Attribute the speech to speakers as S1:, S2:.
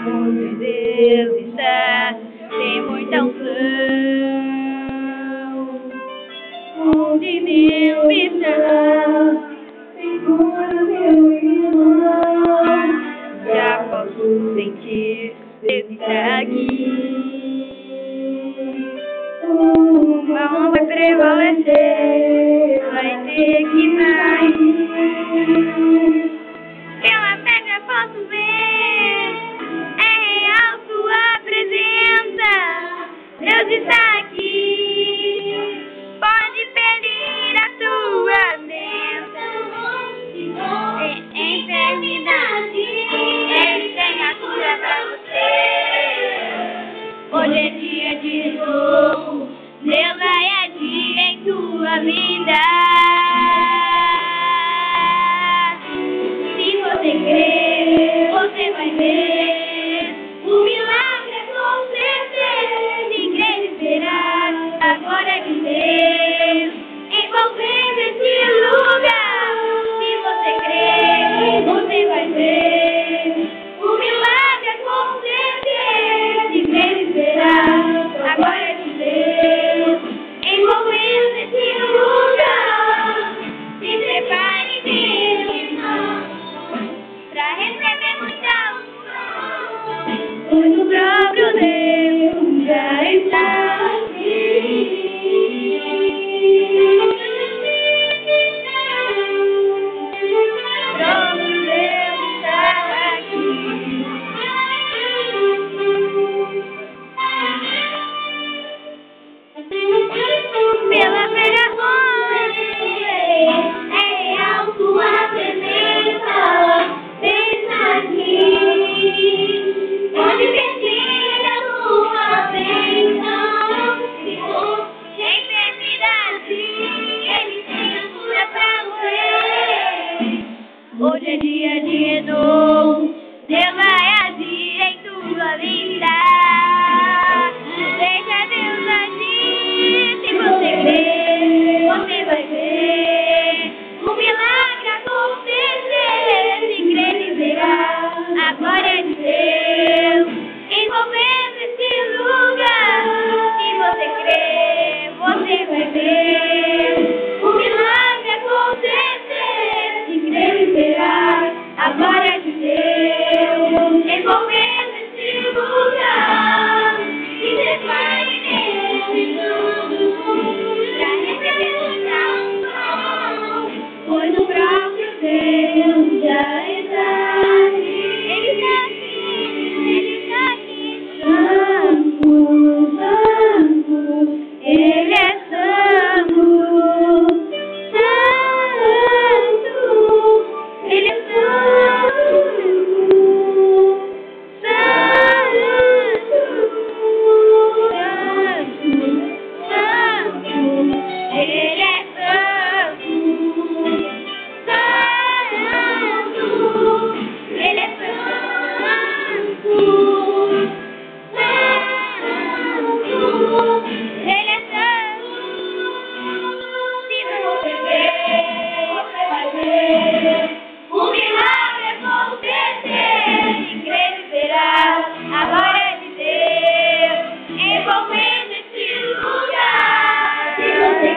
S1: Onde Deus está, tem muita unção. Onde Deus está, tem cura, meu irmão. Já posso sentir, Deus está aqui. Uma mão vai prevalecer, vai ter que sair. Pela fé já posso ver, é real sua presença. Deus está aqui, pode pedir a tua bênção. Enfermidade, Ele tem a cura pra você. Hoje é dia de novo, Deus vai agir em tua vida. Se você crer, você vai ver o milagre com certeza. Se crer e esperar a glória de Deus envolvendo esse lugar. Se você crer, você vai ver o milagre com certeza. Se crer e esperar a glória de Deus envolvendo esse lugar. Se prepare, meu irmão, pra receber muita unção, pois o próprio Deus já está aqui. O próprio Deus está aqui. Pela vergonha, é real sua presença. Deus aqui, pode pedir a tua bênção. Se for enfermidade, Ele tem a cura pra você. Hoje é dia de renovo, Deus vai agir em tua vida. Deixa Deus agir, se você crer, você vai ver o milagre acontecer. Se crer e verá a glória de Deus envolvendo esse lugar. Se você crer, você vai ver o milagre acontecer. Se crer e verá a glória de Deus envolvendo esse lugar. Se prepare, meu irmão, pra receber muita unção, pois o próprio Deus já está aqui. Ele está aqui, Ele está aqui. Santo, Santo, Ele é santo. Santo, Ele é santo. Envolvendo esse lugar. Se você